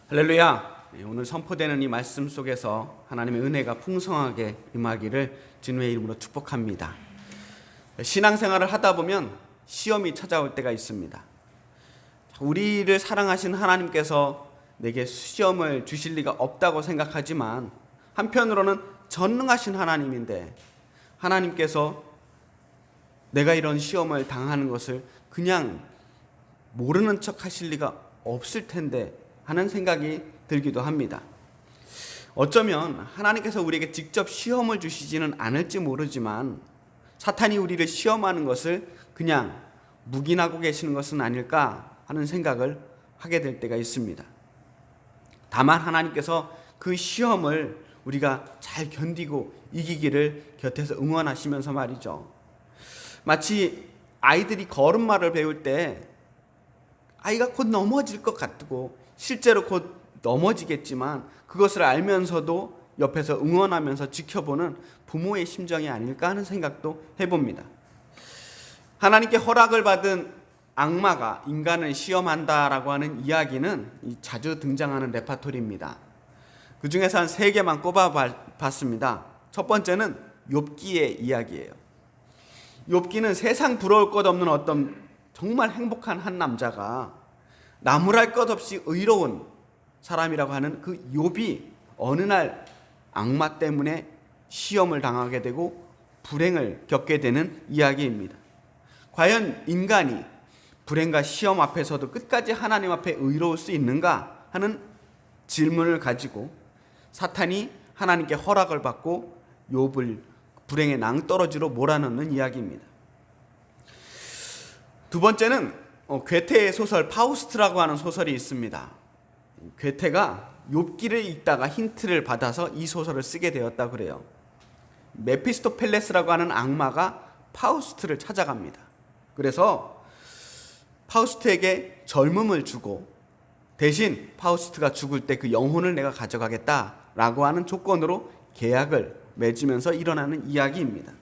할렐루야. 오늘 선포되는 이 말씀 속에서 하나님의 은혜가 풍성하게 임하기를 주님의 이름으로 축복합니다. 신앙생활을 하다 보면 시험이 찾아올 때가 있습니다. 우리를 사랑하신 하나님께서 내게 시험을 주실 리가 없다고 생각하지만 한편으로는 전능하신 하나님인데 하나님께서 내가 이런 시험을 당하는 것을 그냥 모르는 척 하실 리가 없을 텐데 하는 생각이 들기도 합니다. 어쩌면 하나님께서 우리에게 직접 시험을 주시지는 않을지 모르지만 사탄이 우리를 시험하는 것을 그냥 묵인하고 계시는 것은 아닐까 하는 생각을 하게 될 때가 있습니다. 다만 하나님께서 그 시험을 우리가 잘 견디고 이기기를 곁에서 응원하시면서 말이죠. 마치 아이들이 걸음마를 배울 때 아이가 곧 넘어질 것 같고 실제로 곧 넘어지겠지만 그것을 알면서도 옆에서 응원하면서 지켜보는 부모의 심정이 아닐까 하는 생각도 해봅니다. 하나님께 허락을 받은 악마가 인간을 시험한다라고 하는 이야기는 자주 등장하는 레파토리입니다. 그 중에서 한 3개만 꼽아봤습니다. 첫 번째는 욥기의 이야기예요. 욥기는 세상 부러울 것 없는 어떤 정말 행복한 한 남자가 나무랄 것 없이 의로운 사람이라고 하는 그 욥이 어느 날 악마 때문에 시험을 당하게 되고 불행을 겪게 되는 이야기입니다. 과연 인간이 불행과 시험 앞에서도 끝까지 하나님 앞에 의로울 수 있는가 하는 질문을 가지고 사탄이 하나님께 허락을 받고 욥을 불행의 낭떠러지로 몰아넣는 이야기입니다. 두 번째는 괴테의 소설 파우스트라고 하는 소설이 있습니다. 괴테가 욥기를 읽다가 힌트를 받아서 이 소설을 쓰게 되었다 그래요. 메피스토펠레스라고 하는 악마가 파우스트를 찾아갑니다. 그래서 파우스트에게 젊음을 주고 대신 파우스트가 죽을 때 그 영혼을 내가 가져가겠다라고 하는 조건으로 계약을 맺으면서 일어나는 이야기입니다.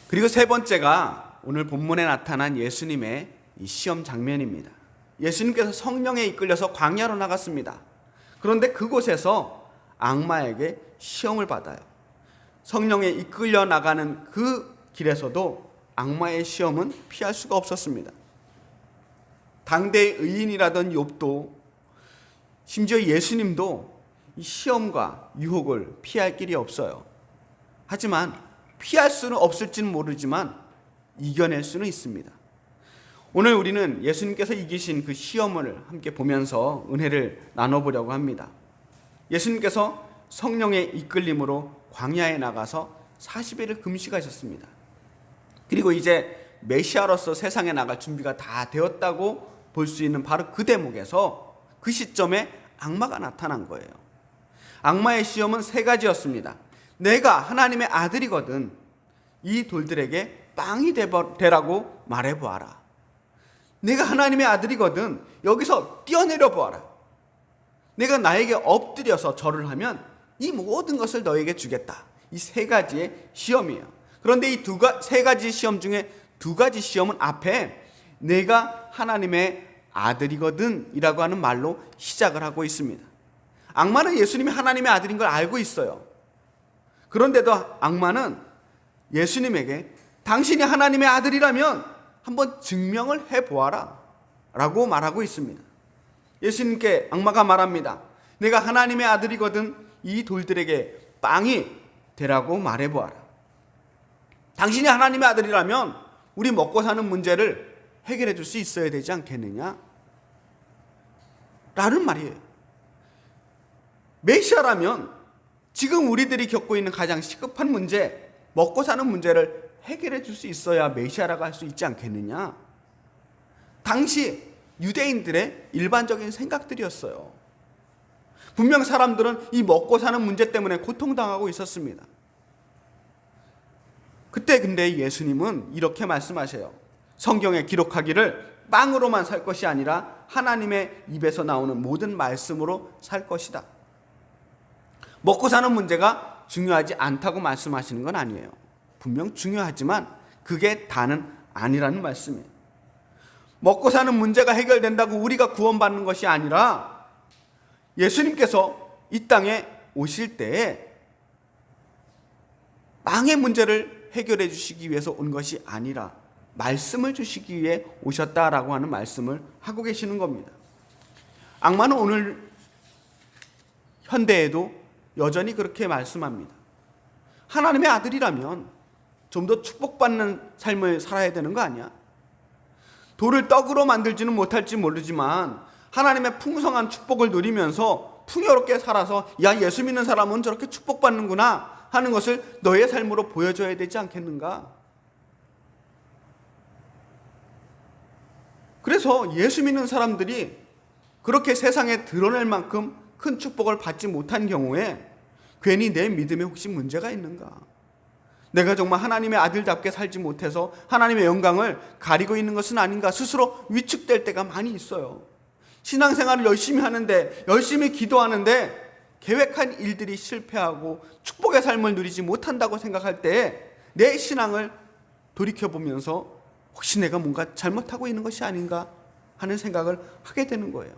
그리고 세 번째가 오늘 본문에 나타난 예수님의 이 시험 장면입니다. 예수님께서 성령에 이끌려서 광야로 나갔습니다. 그런데 그곳에서 악마에게 시험을 받아요. 성령에 이끌려 나가는 그 길에서도 악마의 시험은 피할 수가 없었습니다. 당대의 의인이라던 욥도 심지어 예수님도 이 시험과 유혹을 피할 길이 없어요. 하지만 피할 수는 없을지는 모르지만 이겨낼 수는 있습니다. 오늘 우리는 예수님께서 이기신 그 시험을 함께 보면서 은혜를 나눠보려고 합니다. 예수님께서 성령의 이끌림으로 광야에 나가서 40일을 금식하셨습니다. 그리고 이제 메시아로서 세상에 나갈 준비가 다 되었다고 볼 수 있는 바로 그 대목에서 그 시점에 악마가 나타난 거예요. 악마의 시험은 3가지였습니다. 내가 하나님의 아들이거든 이 돌들에게 빵이 되라고 말해보아라. 내가 하나님의 아들이거든 여기서 뛰어내려 보아라. 내가 나에게 엎드려서 절을 하면 이 모든 것을 너에게 주겠다. 이 3가지의 시험이에요. 그런데 이 3가지 시험 중에 2가지 시험은 앞에 내가 하나님의 아들이거든 이라고 하는 말로 시작을 하고 있습니다. 악마는 예수님이 하나님의 아들인 걸 알고 있어요. 그런데도 악마는 예수님에게 당신이 하나님의 아들이라면 한번 증명을 해보아라 라고 말하고 있습니다. 예수님께 악마가 말합니다. 내가 하나님의 아들이거든 이 돌들에게 빵이 되라고 말해보아라. 당신이 하나님의 아들이라면 우리 먹고 사는 문제를 해결해 줄 수 있어야 되지 않겠느냐? 라는 말이에요. 메시아라면 지금 우리들이 겪고 있는 가장 시급한 문제, 먹고 사는 문제를 해결해 줄 수 있어야 메시아라고 할 수 있지 않겠느냐? 당시 유대인들의 일반적인 생각들이었어요. 분명 사람들은 이 먹고 사는 문제 때문에 고통당하고 있었습니다. 그때 근데 예수님은 이렇게 말씀하셔요. 성경에 기록하기를 빵으로만 살 것이 아니라 하나님의 입에서 나오는 모든 말씀으로 살 것이다. 먹고 사는 문제가 중요하지 않다고 말씀하시는 건 아니에요. 분명 중요하지만 그게 다는 아니라는 말씀이에요. 먹고 사는 문제가 해결된다고 우리가 구원받는 것이 아니라 예수님께서 이 땅에 오실 때에 망의 문제를 해결해 주시기 위해서 온 것이 아니라 말씀을 주시기 위해 오셨다라고 하는 말씀을 하고 계시는 겁니다. 악마는 오늘 현대에도 여전히 그렇게 말씀합니다. 하나님의 아들이라면 좀 더 축복받는 삶을 살아야 되는 거 아니야? 돌을 떡으로 만들지는 못할지 모르지만 하나님의 풍성한 축복을 누리면서 풍요롭게 살아서 야, 예수 믿는 사람은 저렇게 축복받는구나 하는 것을 너의 삶으로 보여줘야 되지 않겠는가? 그래서 예수 믿는 사람들이 그렇게 세상에 드러낼 만큼 큰 축복을 받지 못한 경우에 괜히 내 믿음에 혹시 문제가 있는가? 내가 정말 하나님의 아들답게 살지 못해서 하나님의 영광을 가리고 있는 것은 아닌가? 스스로 위축될 때가 많이 있어요. 신앙생활을 열심히 하는데, 열심히 기도하는데 계획한 일들이 실패하고 축복의 삶을 누리지 못한다고 생각할 때 내 신앙을 돌이켜보면서 혹시 내가 뭔가 잘못하고 있는 것이 아닌가 하는 생각을 하게 되는 거예요.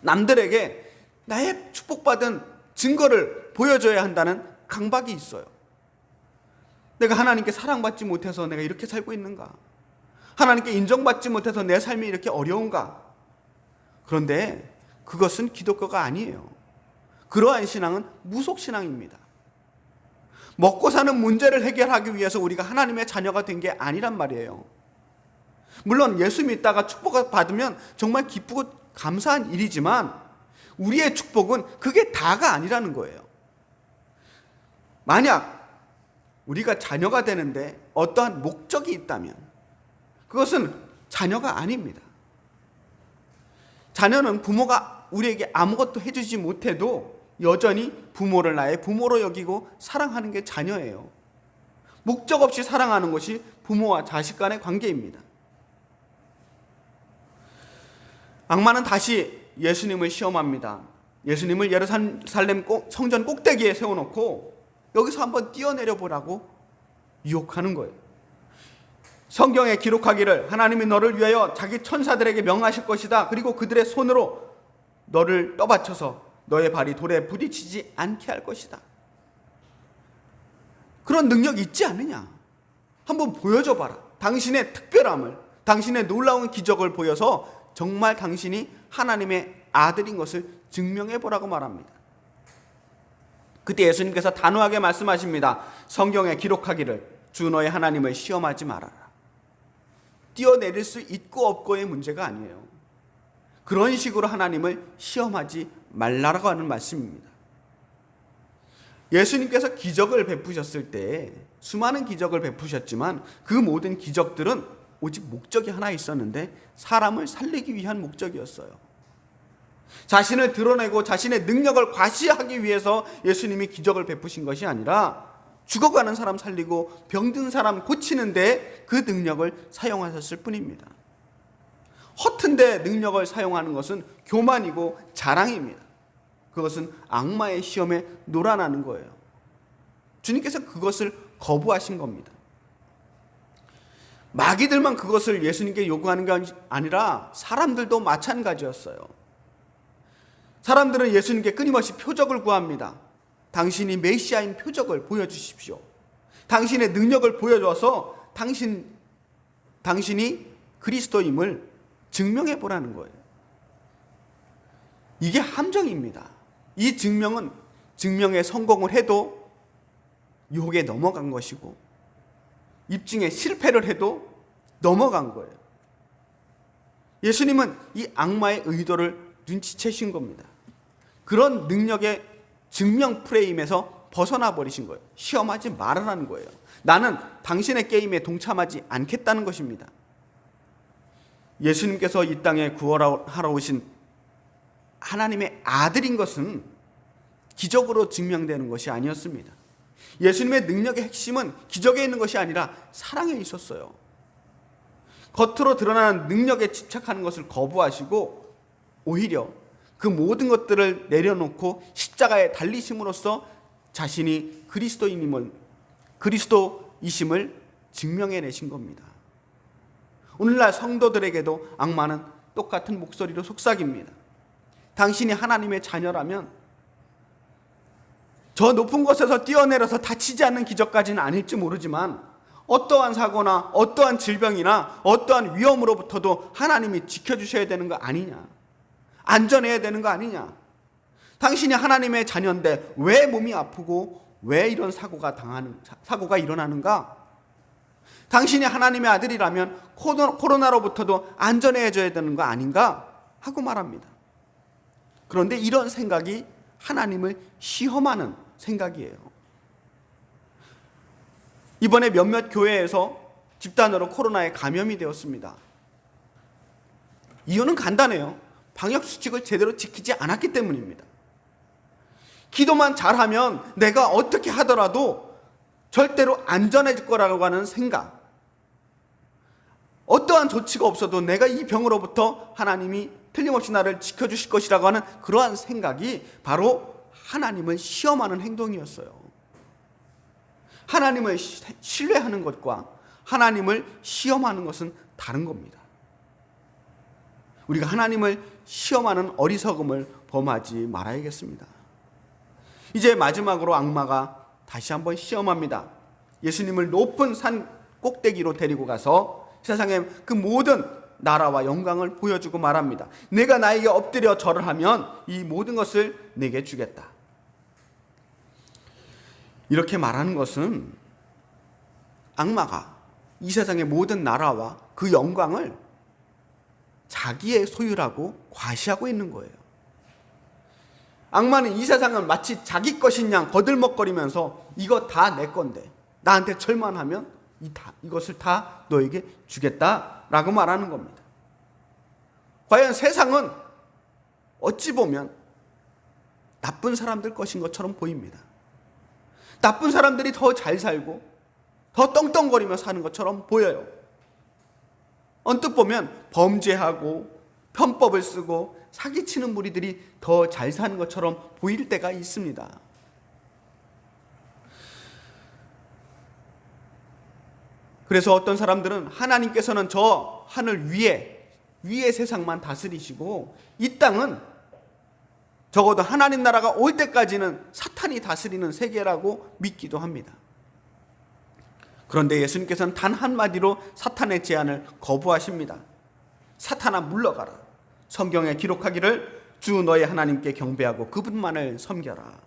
남들에게 나의 축복받은 증거를 보여줘야 한다는 강박이 있어요. 내가 하나님께 사랑받지 못해서 내가 이렇게 살고 있는가? 하나님께 인정받지 못해서 내 삶이 이렇게 어려운가? 그런데 그것은 기독교가 아니에요. 그러한 신앙은 무속신앙입니다. 먹고 사는 문제를 해결하기 위해서 우리가 하나님의 자녀가 된 게 아니란 말이에요. 물론 예수 믿다가 축복을 받으면 정말 기쁘고 감사한 일이지만 우리의 축복은 그게 다가 아니라는 거예요. 만약 우리가 자녀가 되는데 어떠한 목적이 있다면 그것은 자녀가 아닙니다. 자녀는 부모가 우리에게 아무것도 해주지 못해도 여전히 부모를 나의 부모로 여기고 사랑하는 게 자녀예요. 목적 없이 사랑하는 것이 부모와 자식 간의 관계입니다. 악마는 다시 예수님을 시험합니다. 예수님을 예루살렘 성전 꼭대기에 세워놓고 여기서 한번 뛰어내려 보라고 유혹하는 거예요. 성경에 기록하기를 하나님이 너를 위하여 자기 천사들에게 명하실 것이다. 그리고 그들의 손으로 너를 떠받쳐서 너의 발이 돌에 부딪히지 않게 할 것이다. 그런 능력이 있지 않느냐? 한번 보여줘 봐라. 당신의 특별함을, 당신의 놀라운 기적을 보여서 정말 당신이 하나님의 아들인 것을 증명해 보라고 말합니다. 그때 예수님께서 단호하게 말씀하십니다. 성경에 기록하기를 주 너의 하나님을 시험하지 말아라. 뛰어내릴 수 있고 없고의 문제가 아니에요. 그런 식으로 하나님을 시험하지 말라라고 하는 말씀입니다. 예수님께서 기적을 베푸셨을 때 수많은 기적을 베푸셨지만 그 모든 기적들은 오직 목적이 하나 있었는데 사람을 살리기 위한 목적이었어요. 자신을 드러내고 자신의 능력을 과시하기 위해서 예수님이 기적을 베푸신 것이 아니라 죽어가는 사람 살리고 병든 사람 고치는데 그 능력을 사용하셨을 뿐입니다. 허튼데 능력을 사용하는 것은 교만이고 자랑입니다. 그것은 악마의 시험에 놀아나는 거예요. 주님께서 그것을 거부하신 겁니다. 마귀들만 그것을 예수님께 요구하는 게 아니라 사람들도 마찬가지였어요. 사람들은 예수님께 끊임없이 표적을 구합니다. 당신이 메시아인 표적을 보여주십시오. 당신의 능력을 보여줘서 당신이 그리스도임을 증명해 보라는 거예요. 이게 함정입니다. 이 증명에 성공을 해도 유혹에 넘어간 것이고 입증에 실패를 해도 넘어간 거예요. 예수님은 이 악마의 의도를 눈치채신 겁니다. 그런 능력의 증명 프레임에서 벗어나 버리신 거예요. 시험하지 말아라는 거예요. 나는 당신의 게임에 동참하지 않겠다는 것입니다. 예수님께서 이 땅에 구원하러 오신 하나님의 아들인 것은 기적으로 증명되는 것이 아니었습니다. 예수님의 능력의 핵심은 기적에 있는 것이 아니라 사랑에 있었어요. 겉으로 드러나는 능력에 집착하는 것을 거부하시고 오히려 그 모든 것들을 내려놓고 십자가에 달리심으로써 자신이 그리스도이심을 증명해내신 겁니다. 오늘날 성도들에게도 악마는 똑같은 목소리로 속삭입니다. 당신이 하나님의 자녀라면 저 높은 곳에서 뛰어내려서 다치지 않는 기적까지는 아닐지 모르지만 어떠한 사고나 어떠한 질병이나 어떠한 위험으로부터도 하나님이 지켜주셔야 되는 거 아니냐, 안전해야 되는 거 아니냐, 당신이 하나님의 자녀인데 왜 몸이 아프고 왜 이런 사고가 일어나는가, 당신이 하나님의 아들이라면 코로나로부터도 안전해져야 되는 거 아닌가 하고 말합니다. 그런데 이런 생각이 하나님을 시험하는 생각이에요. 이번에 몇몇 교회에서 집단으로 코로나에 감염이 되었습니다. 이유는 간단해요. 방역수칙을 제대로 지키지 않았기 때문입니다. 기도만 잘하면 내가 어떻게 하더라도 절대로 안전해질 거라고 하는 생각, 어떠한 조치가 없어도 내가 이 병으로부터 하나님이 틀림없이 나를 지켜주실 것이라고 하는 그러한 생각이 바로 하나님을 시험하는 행동이었어요. 하나님을 신뢰하는 것과 하나님을 시험하는 것은 다른 겁니다. 우리가 하나님을 시험하는 어리석음을 범하지 말아야겠습니다. 이제 마지막으로 악마가 다시 한번 시험합니다. 예수님을 높은 산 꼭대기로 데리고 가서 세상의 그 모든 나라와 영광을 보여주고 말합니다. 내가 나에게 엎드려 절을 하면 이 모든 것을 내게 주겠다. 이렇게 말하는 것은 악마가 이 세상의 모든 나라와 그 영광을 자기의 소유라고 과시하고 있는 거예요. 악마는 이 세상을 마치 자기 것인 양 거들먹거리면서 이거 다 내 건데 나한테 절만하면 이것을 다 너에게 주겠다라고 말하는 겁니다. 과연 세상은 어찌 보면 나쁜 사람들 것인 것처럼 보입니다. 나쁜 사람들이 더 잘 살고 더 떵떵거리며 사는 것처럼 보여요. 언뜻 보면 범죄하고 편법을 쓰고 사기치는 무리들이 더 잘 사는 것처럼 보일 때가 있습니다. 그래서 어떤 사람들은 하나님께서는 저 하늘 위의 세상만 다스리시고 이 땅은 적어도 하나님 나라가 올 때까지는 사탄이 다스리는 세계라고 믿기도 합니다. 그런데 예수님께서는 단 한마디로 사탄의 제안을 거부하십니다. 사탄아 물러가라. 성경에 기록하기를 주 너의 하나님께 경배하고 그분만을 섬겨라.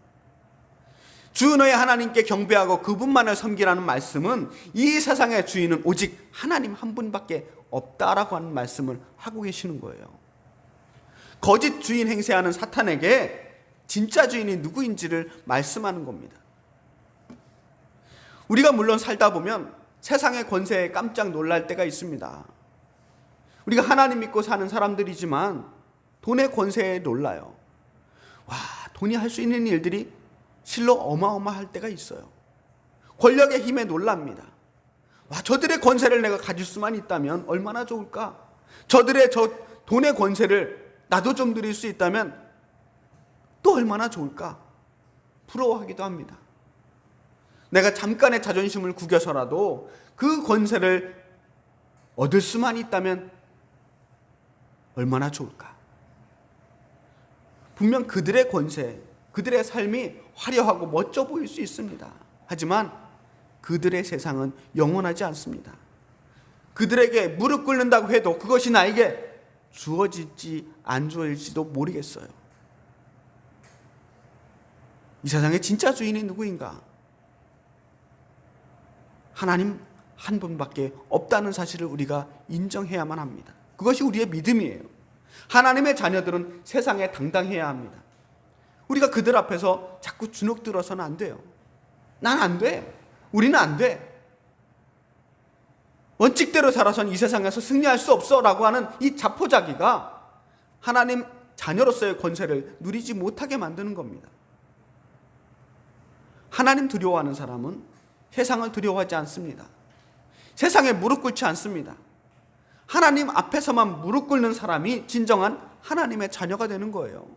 주 너의 하나님께 경배하고 그분만을 섬기라는 말씀은 이 세상의 주인은 오직 하나님 한 분밖에 없다라고 하는 말씀을 하고 계시는 거예요. 거짓 주인 행세하는 사탄에게 진짜 주인이 누구인지를 말씀하는 겁니다. 우리가 물론 살다 보면 세상의 권세에 깜짝 놀랄 때가 있습니다. 우리가 하나님 믿고 사는 사람들이지만 돈의 권세에 놀라요. 와, 돈이 할 수 있는 일들이 실로 어마어마할 때가 있어요. 권력의 힘에 놀랍니다. 와, 저들의 권세를 내가 가질 수만 있다면 얼마나 좋을까? 저들의 저 돈의 권세를 나도 좀 누릴 수 있다면 또 얼마나 좋을까? 부러워하기도 합니다. 내가 잠깐의 자존심을 구겨서라도 그 권세를 얻을 수만 있다면 얼마나 좋을까? 분명 그들의 권세, 그들의 삶이 화려하고 멋져 보일 수 있습니다. 하지만 그들의 세상은 영원하지 않습니다. 그들에게 무릎 꿇는다고 해도 그것이 나에게 주어질지 안 주어질지도 모르겠어요. 이 세상의 진짜 주인이 누구인가? 하나님 한 분밖에 없다는 사실을 우리가 인정해야만 합니다. 그것이 우리의 믿음이에요. 하나님의 자녀들은 세상에 당당해야 합니다. 우리가 그들 앞에서 자꾸 주눅 들어서는 안 돼요. 난 안 돼. 우리는 안 돼. 원칙대로 살아서는 이 세상에서 승리할 수 없어 라고 하는 이 자포자기가 하나님 자녀로서의 권세를 누리지 못하게 만드는 겁니다. 하나님 두려워하는 사람은 세상을 두려워하지 않습니다. 세상에 무릎 꿇지 않습니다. 하나님 앞에서만 무릎 꿇는 사람이 진정한 하나님의 자녀가 되는 거예요.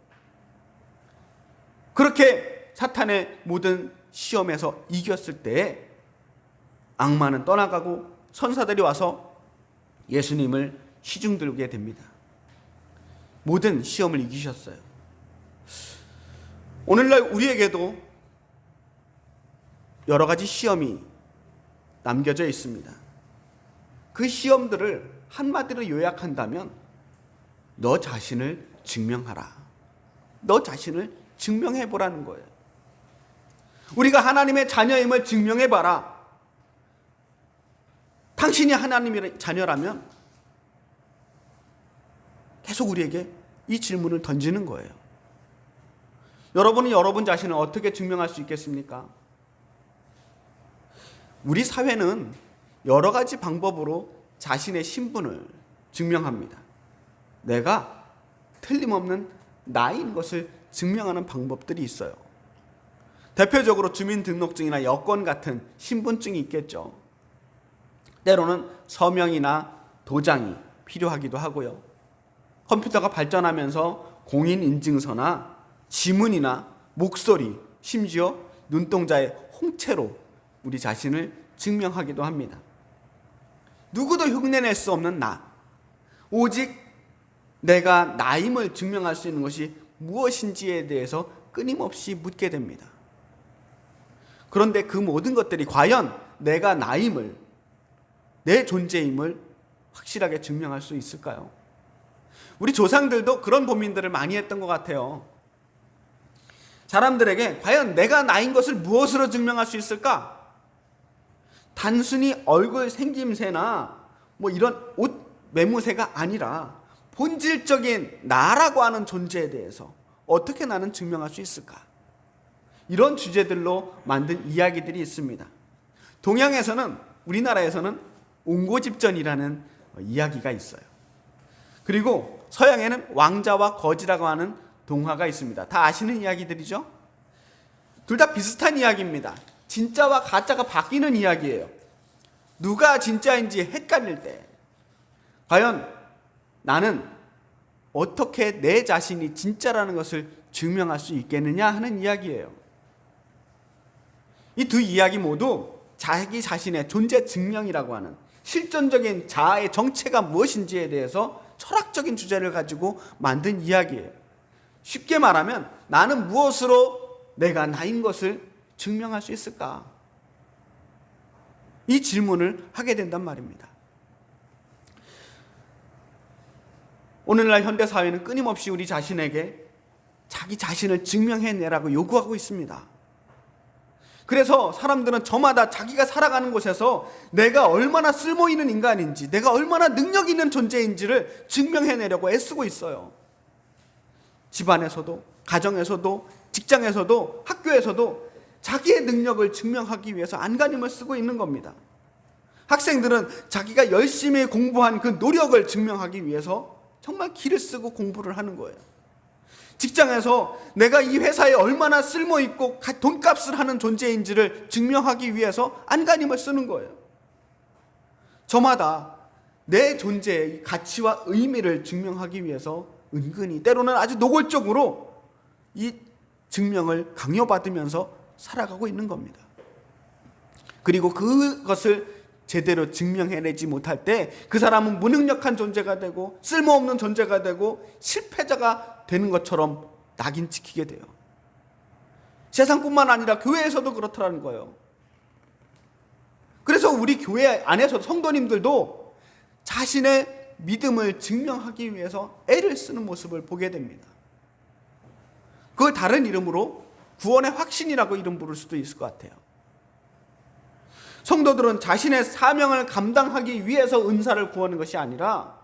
그렇게 사탄의 모든 시험에서 이겼을 때 악마는 떠나가고 천사들이 와서 예수님을 시중 들게 됩니다. 모든 시험을 이기셨어요. 오늘날 우리에게도 여러 가지 시험이 남겨져 있습니다. 그 시험들을 한마디로 요약한다면 너 자신을 증명하라. 너 자신을 증명해보라는 거예요. 우리가 하나님의 자녀임을 증명해봐라. 당신이 하나님의 자녀라면 계속 우리에게 이 질문을 던지는 거예요. 여러분은 여러분 자신을 어떻게 증명할 수 있겠습니까? 우리 사회는 여러 가지 방법으로 자신의 신분을 증명합니다. 내가 틀림없는 나인 것을 증명하는 방법들이 있어요. 대표적으로 주민등록증이나 여권 같은 신분증이 있겠죠. 때로는 서명이나 도장이 필요하기도 하고요. 컴퓨터가 발전하면서 공인인증서나 지문이나 목소리, 심지어 눈동자의 홍채로 우리 자신을 증명하기도 합니다. 누구도 흉내낼 수 없는 나, 오직 내가 나임을 증명할 수 있는 것이 무엇인지에 대해서 끊임없이 묻게 됩니다. 그런데 그 모든 것들이 과연 내가 나임을, 내 존재임을 확실하게 증명할 수 있을까요? 우리 조상들도 그런 고민들을 많이 했던 것 같아요. 사람들에게 과연 내가 나인 것을 무엇으로 증명할 수 있을까? 단순히 얼굴 생김새나 이런 옷 매무새가 아니라 본질적인 나라고 하는 존재에 대해서 어떻게 나는 증명할 수 있을까? 이런 주제들로 만든 이야기들이 있습니다. 동양에서는, 우리나라에서는 옹고집전이라는 이야기가 있어요. 그리고 서양에는 왕자와 거지라고 하는 동화가 있습니다. 다 아시는 이야기들이죠? 둘 다 비슷한 이야기입니다. 진짜와 가짜가 바뀌는 이야기예요. 누가 진짜인지 헷갈릴 때 과연 나는 어떻게 내 자신이 진짜라는 것을 증명할 수 있겠느냐 하는 이야기예요. 이 두 이야기 모두 자기 자신의 존재 증명이라고 하는 실존적인 자아의 정체가 무엇인지에 대해서 철학적인 주제를 가지고 만든 이야기예요. 쉽게 말하면 나는 무엇으로 내가 나인 것을 증명할 수 있을까? 이 질문을 하게 된단 말입니다. 오늘날 현대사회는 끊임없이 우리 자신에게 자기 자신을 증명해내라고 요구하고 있습니다. 그래서 사람들은 저마다 자기가 살아가는 곳에서 내가 얼마나 쓸모있는 인간인지, 내가 얼마나 능력 있는 존재인지를 증명해내려고 애쓰고 있어요. 집안에서도, 가정에서도, 직장에서도, 학교에서도 자기의 능력을 증명하기 위해서 안간힘을 쓰고 있는 겁니다. 학생들은 자기가 열심히 공부한 그 노력을 증명하기 위해서 정말 기를 쓰고 공부를 하는 거예요. 직장에서 내가 이 회사에 얼마나 쓸모있고 돈값을 하는 존재인지를 증명하기 위해서 안간힘을 쓰는 거예요. 저마다 내 존재의 가치와 의미를 증명하기 위해서 은근히 때로는 아주 노골적으로 이 증명을 강요받으면서 살아가고 있는 겁니다. 그리고 그것을 제대로 증명해내지 못할 때 그 사람은 무능력한 존재가 되고 쓸모없는 존재가 되고 실패자가 되는 것처럼 낙인 찍히게 돼요. 세상뿐만 아니라 교회에서도 그렇다는 거예요. 그래서 우리 교회 안에서 성도님들도 자신의 믿음을 증명하기 위해서 애를 쓰는 모습을 보게 됩니다. 그걸 다른 이름으로 구원의 확신이라고 이름 부를 수도 있을 것 같아요. 성도들은 자신의 사명을 감당하기 위해서 은사를 구하는 것이 아니라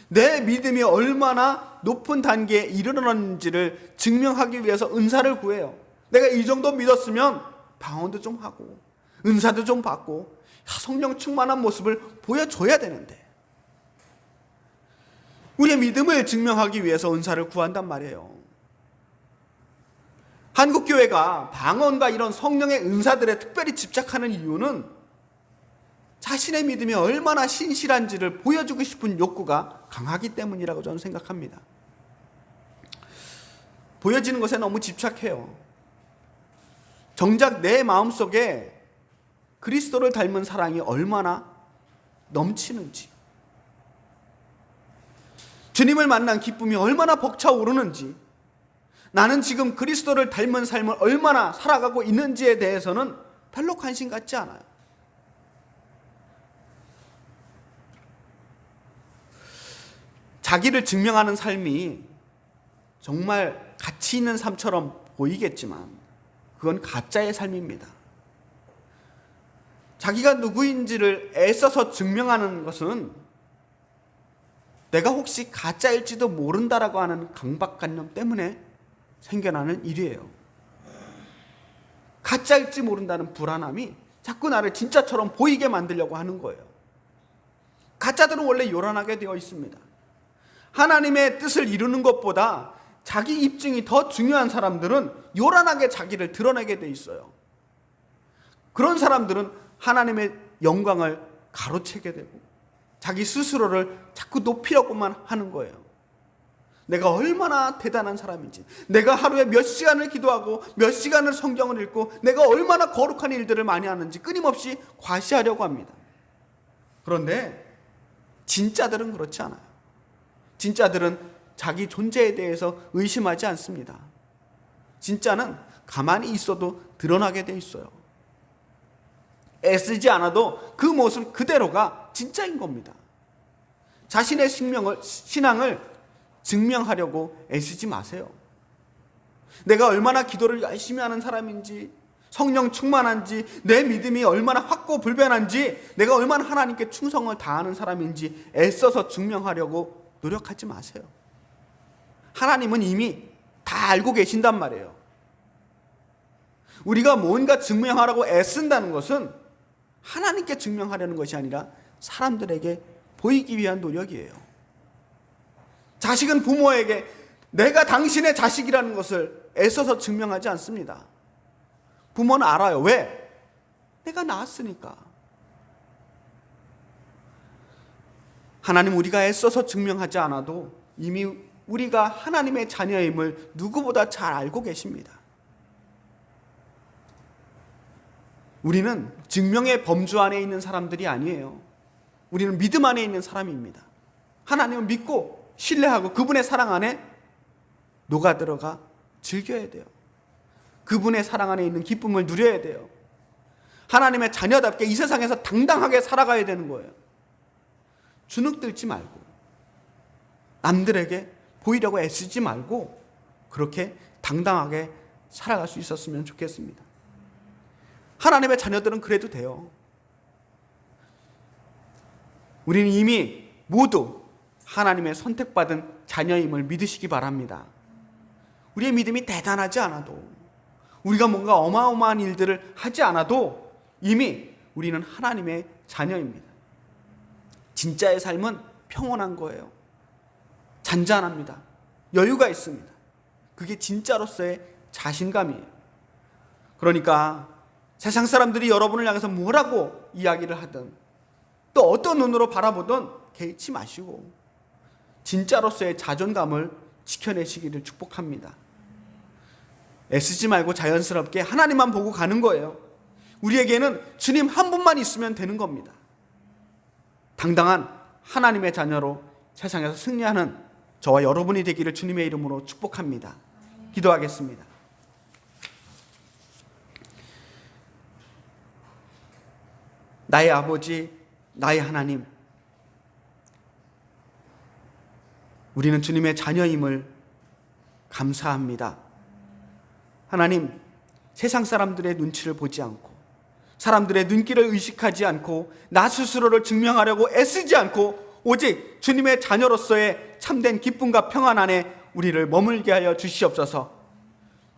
내 믿음이 얼마나 높은 단계에 이르렀는지를 증명하기 위해서 은사를 구해요. 내가 이 정도 믿었으면 방언도 좀 하고 은사도 좀 받고 성령 충만한 모습을 보여줘야 되는데, 우리의 믿음을 증명하기 위해서 은사를 구한단 말이에요. 한국교회가 방언과 이런 성령의 은사들에 특별히 집착하는 이유는 자신의 믿음이 얼마나 신실한지를 보여주고 싶은 욕구가 강하기 때문이라고 저는 생각합니다. 보여지는 것에 너무 집착해요. 정작 내 마음속에 그리스도를 닮은 사랑이 얼마나 넘치는지, 주님을 만난 기쁨이 얼마나 벅차오르는지, 나는 지금 그리스도를 닮은 삶을 얼마나 살아가고 있는지에 대해서는 별로 관심 갖지 않아요. 자기를 증명하는 삶이 정말 가치 있는 삶처럼 보이겠지만 그건 가짜의 삶입니다. 자기가 누구인지를 애써서 증명하는 것은 내가 혹시 가짜일지도 모른다라고 하는 강박관념 때문에 생겨나는 일이에요. 가짜일지 모른다는 불안함이 자꾸 나를 진짜처럼 보이게 만들려고 하는 거예요. 가짜들은 원래 요란하게 되어 있습니다. 하나님의 뜻을 이루는 것보다 자기 입증이 더 중요한 사람들은 요란하게 자기를 드러내게 돼 있어요. 그런 사람들은 하나님의 영광을 가로채게 되고 자기 스스로를 자꾸 높이려고만 하는 거예요. 내가 얼마나 대단한 사람인지, 내가 하루에 몇 시간을 기도하고 몇 시간을 성경을 읽고 내가 얼마나 거룩한 일들을 많이 하는지 끊임없이 과시하려고 합니다. 그런데 진짜들은 그렇지 않아요. 진짜들은 자기 존재에 대해서 의심하지 않습니다. 진짜는 가만히 있어도 드러나게 돼 있어요. 애쓰지 않아도 그 모습 그대로가 진짜인 겁니다. 자신의 신앙을 증명하려고 애쓰지 마세요. 내가 얼마나 기도를 열심히 하는 사람인지, 성령 충만한지, 내 믿음이 얼마나 확고불변한지, 내가 얼마나 하나님께 충성을 다하는 사람인지 애써서 증명하려고 노력하지 마세요. 하나님은 이미 다 알고 계신단 말이에요. 우리가 뭔가 증명하라고 애쓴다는 것은 하나님께 증명하려는 것이 아니라 사람들에게 보이기 위한 노력이에요. 자식은 부모에게 내가 당신의 자식이라는 것을 애써서 증명하지 않습니다. 부모는 알아요. 왜? 내가 낳았으니까. 하나님, 우리가 애써서 증명하지 않아도 이미 우리가 하나님의 자녀임을 누구보다 잘 알고 계십니다. 우리는 증명의 범주 안에 있는 사람들이 아니에요. 우리는 믿음 안에 있는 사람입니다. 하나님을 믿고 신뢰하고 그분의 사랑 안에 녹아들어가 즐겨야 돼요. 그분의 사랑 안에 있는 기쁨을 누려야 돼요. 하나님의 자녀답게 이 세상에서 당당하게 살아가야 되는 거예요. 주눅들지 말고 남들에게 보이려고 애쓰지 말고 그렇게 당당하게 살아갈 수 있었으면 좋겠습니다. 하나님의 자녀들은 그래도 돼요. 우리는 이미 모두 하나님의 선택받은 자녀임을 믿으시기 바랍니다. 우리의 믿음이 대단하지 않아도, 우리가 뭔가 어마어마한 일들을 하지 않아도 이미 우리는 하나님의 자녀입니다. 진짜의 삶은 평온한 거예요. 잔잔합니다. 여유가 있습니다. 그게 진짜로서의 자신감이에요. 그러니까 세상 사람들이 여러분을 향해서 뭐라고 이야기를 하든 또 어떤 눈으로 바라보든 개의치 마시고 진짜로서의 자존감을 지켜내시기를 축복합니다. 애쓰지 말고 자연스럽게 하나님만 보고 가는 거예요. 우리에게는 주님 한 분만 있으면 되는 겁니다. 당당한 하나님의 자녀로 세상에서 승리하는 저와 여러분이 되기를 주님의 이름으로 축복합니다. 기도하겠습니다. 나의 아버지, 나의 하나님, 우리는 주님의 자녀임을 감사합니다. 하나님, 세상 사람들의 눈치를 보지 않고 사람들의 눈길을 의식하지 않고 나 스스로를 증명하려고 애쓰지 않고 오직 주님의 자녀로서의 참된 기쁨과 평안 안에 우리를 머물게 하여 주시옵소서.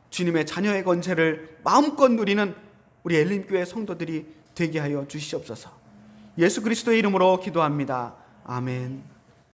주님의 자녀의 권세를 마음껏 누리는 우리 엘림교회 성도들이 되게 하여 주시옵소서. 예수 그리스도의 이름으로 기도합니다. 아멘.